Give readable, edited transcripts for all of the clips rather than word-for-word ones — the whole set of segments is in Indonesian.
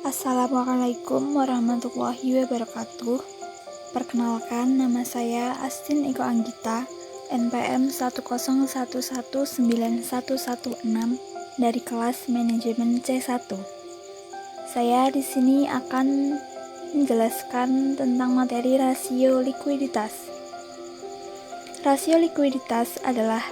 Assalamualaikum warahmatullahi wabarakatuh. Perkenalkan, nama saya Astin Eko Anggita, NPM 101191116 dari kelas manajemen C1. Saya di sini akan menjelaskan tentang materi rasio likuiditas. Rasio likuiditas adalah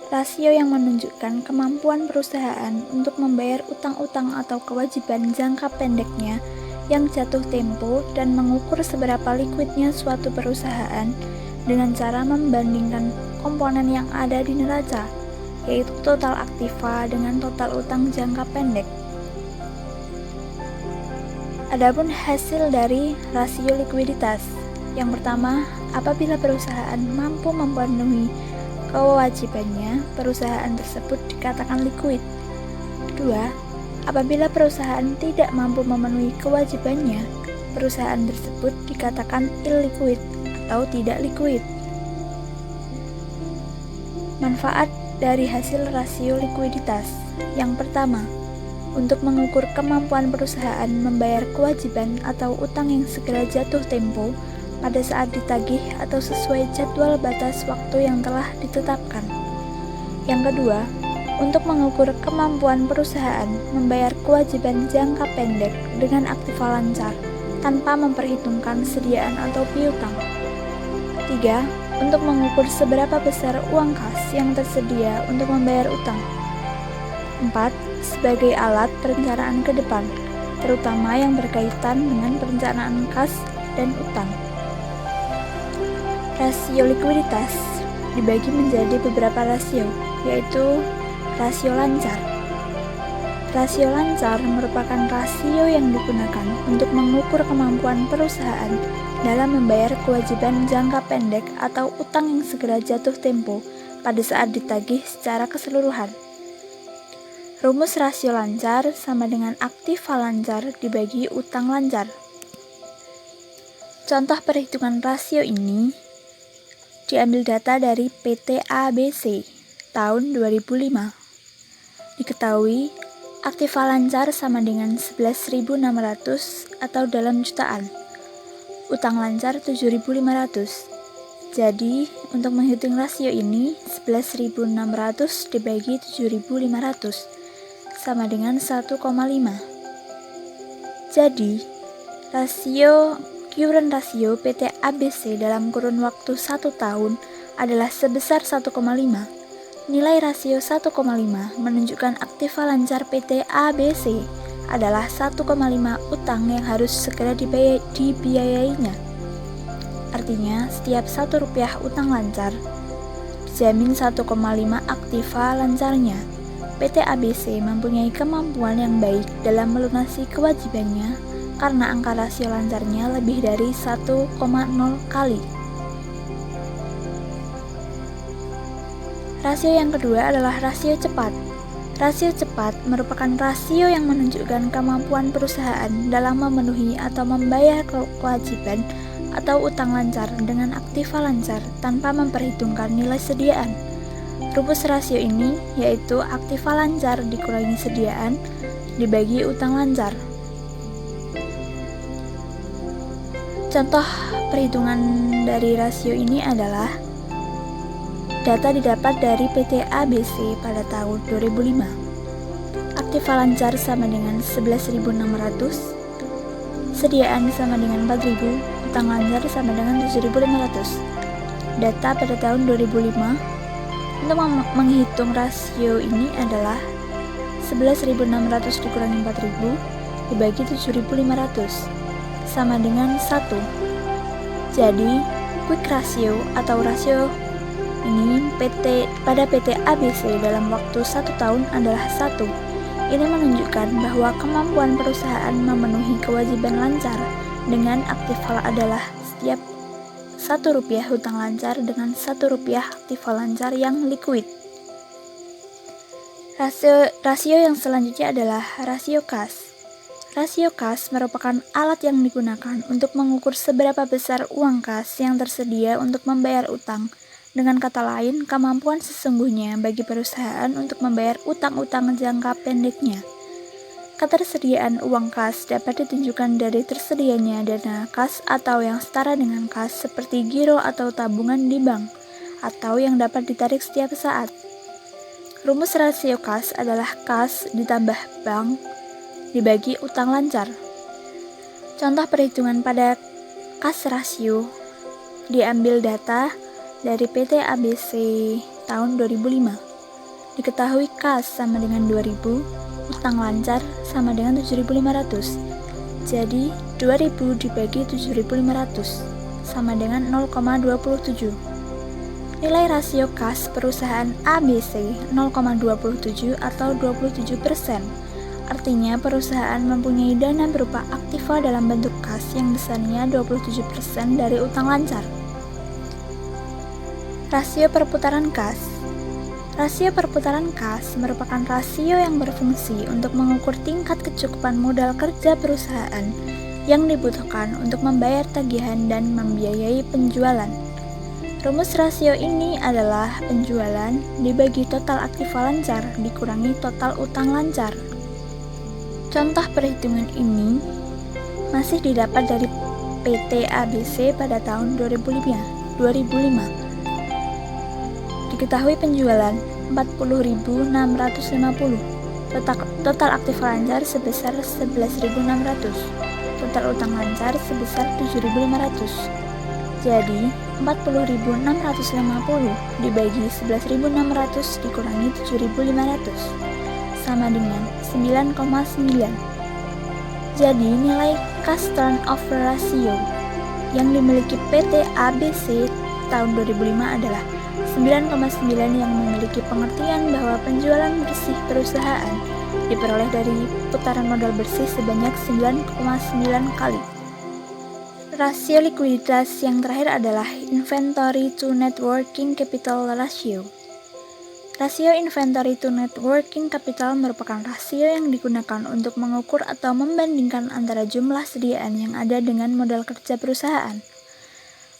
rasio yang menunjukkan kemampuan perusahaan untuk membayar utang-utang atau kewajiban jangka pendeknya yang jatuh tempo dan mengukur seberapa likuidnya suatu perusahaan dengan cara membandingkan komponen yang ada di neraca, yaitu total aktiva dengan total utang jangka pendek. Adapun hasil dari rasio likuiditas, yang pertama, apabila perusahaan mampu memenuhi kewajibannya, perusahaan tersebut dikatakan likuid. 2. Apabila perusahaan tidak mampu memenuhi kewajibannya, perusahaan tersebut dikatakan illiquid atau tidak likuid. Manfaat dari hasil rasio likuiditas. Yang pertama, untuk mengukur kemampuan perusahaan membayar kewajiban atau utang yang segera jatuh tempo pada saat ditagih atau sesuai jadwal batas waktu yang telah ditetapkan. Yang kedua, untuk mengukur kemampuan perusahaan membayar kewajiban jangka pendek dengan aktiva lancar tanpa memperhitungkan sediaan atau piutang. 3. Untuk mengukur seberapa besar uang kas yang tersedia untuk membayar utang. 4. Sebagai alat perencanaan ke depan, terutama yang berkaitan dengan perencanaan kas dan utang. Rasio likuiditas dibagi menjadi beberapa rasio, yaitu rasio lancar. Rasio lancar merupakan rasio yang digunakan untuk mengukur kemampuan perusahaan dalam membayar kewajiban jangka pendek atau utang yang segera jatuh tempo pada saat ditagih secara keseluruhan. Rumus rasio lancar sama dengan aktiva lancar dibagi utang lancar. Contoh perhitungan rasio ini diambil data dari PT ABC tahun 2005. Diketahui, aktiva lancar sama dengan 11.600 atau dalam jutaan. Utang lancar 7.500. Jadi, untuk menghitung rasio ini, 11.600 dibagi 7.500 sama dengan 1,5. Jadi, current rasio PT ABC dalam kurun waktu 1 tahun adalah sebesar 1,5. Nilai rasio 1,5 menunjukkan aktiva lancar PT ABC adalah 1,5 utang yang harus segera dibiayainya. Artinya, setiap Rp1 utang lancar, dijamin 1,5 aktiva lancarnya. PT ABC mempunyai kemampuan yang baik dalam melunasi kewajibannya karena angka rasio lancarnya lebih dari 1,0 kali. Rasio yang kedua adalah rasio cepat. Rasio cepat merupakan rasio yang menunjukkan kemampuan perusahaan dalam memenuhi atau membayar kewajiban atau utang lancar dengan aktiva lancar tanpa memperhitungkan nilai sediaan. Rumus rasio ini yaitu aktiva lancar dikurangi sediaan dibagi utang lancar. Contoh perhitungan dari rasio ini adalah data didapat dari PT ABC pada tahun 2005. Aktiva lancar sama dengan 11.600, sediaan sama dengan 4.000, utang lancar sama dengan 7.500. Data pada tahun 2005 untuk menghitung rasio ini adalah 11.600 dikurangi 4.000 dibagi 7.500 sama dengan 1. Jadi, quick ratio atau rasio ini pada PT ABC dalam waktu 1 tahun adalah 1. Ini menunjukkan bahwa kemampuan perusahaan memenuhi kewajiban lancar dengan aktiva adalah setiap Rp1 hutang lancar dengan Rp1 aktiva lancar yang likuid. Rasio yang selanjutnya adalah rasio kas. Rasio kas merupakan alat yang digunakan untuk mengukur seberapa besar uang kas yang tersedia untuk membayar utang. Dengan kata lain, kemampuan sesungguhnya bagi perusahaan untuk membayar utang-utang jangka pendeknya. Ketersediaan uang kas dapat ditunjukkan dari tersedianya dana kas atau yang setara dengan kas seperti giro atau tabungan di bank, atau yang dapat ditarik setiap saat. Rumus rasio kas adalah kas ditambah bank dibagi utang lancar. Contoh perhitungan pada kas rasio diambil data dari PT ABC tahun 2005. Diketahui kas sama dengan 2000, utang lancar sama dengan 7.500. Jadi 2000 dibagi 7.500 sama dengan 0,27. Nilai rasio kas perusahaan ABC 0,27 atau 27%. Artinya perusahaan mempunyai dana berupa aktiva dalam bentuk kas yang besarnya 27% dari utang lancar. Rasio perputaran kas. Rasio perputaran kas merupakan rasio yang berfungsi untuk mengukur tingkat kecukupan modal kerja perusahaan yang dibutuhkan untuk membayar tagihan dan membiayai penjualan. Rumus rasio ini adalah penjualan dibagi total aktiva lancar dikurangi total utang lancar. Contoh perhitungan ini masih didapat dari PT ABC pada tahun 2005. Diketahui penjualan 40.650, total aktiva lancar sebesar 11.600, total utang lancar sebesar 7.500. Jadi 40.650 dibagi 11.600 dikurangi 7.500 sama dengan 9,9. Jadi nilai cash turnover ratio yang dimiliki PT ABC tahun 2005 adalah 9,9 yang memiliki pengertian bahwa penjualan bersih perusahaan diperoleh dari putaran modal bersih sebanyak 9,9 kali. Rasio likuiditas yang terakhir adalah inventory to net working capital ratio. Rasio inventory to net working capital merupakan rasio yang digunakan untuk mengukur atau membandingkan antara jumlah sediaan yang ada dengan modal kerja perusahaan.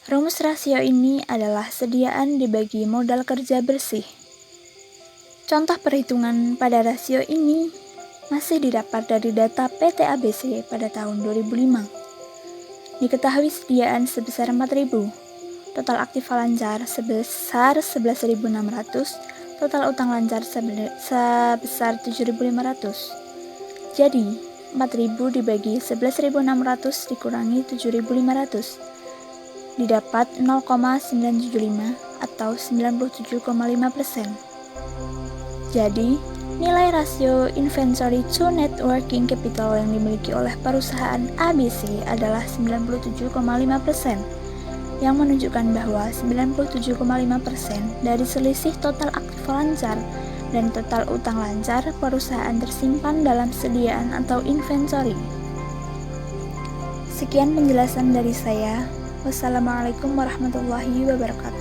Rumus rasio ini adalah sediaan dibagi modal kerja bersih. Contoh perhitungan pada rasio ini masih didapat dari data PT ABC pada tahun 2005. Diketahui sediaan sebesar 4.000, total aktiva lancar sebesar 11.600, total utang lancar sebesar 7.500. Jadi, 4.000 dibagi 11.600 dikurangi 7.500. Didapat 0,975 atau 97,5%. Jadi, nilai rasio inventory to net working capital yang dimiliki oleh perusahaan ABC adalah 97,5%. Yang menunjukkan bahwa 97,5% dari selisih total aktiva lancar dan total utang lancar perusahaan tersimpan dalam sediaan atau inventory. Sekian penjelasan dari saya. Wassalamualaikum warahmatullahi wabarakatuh.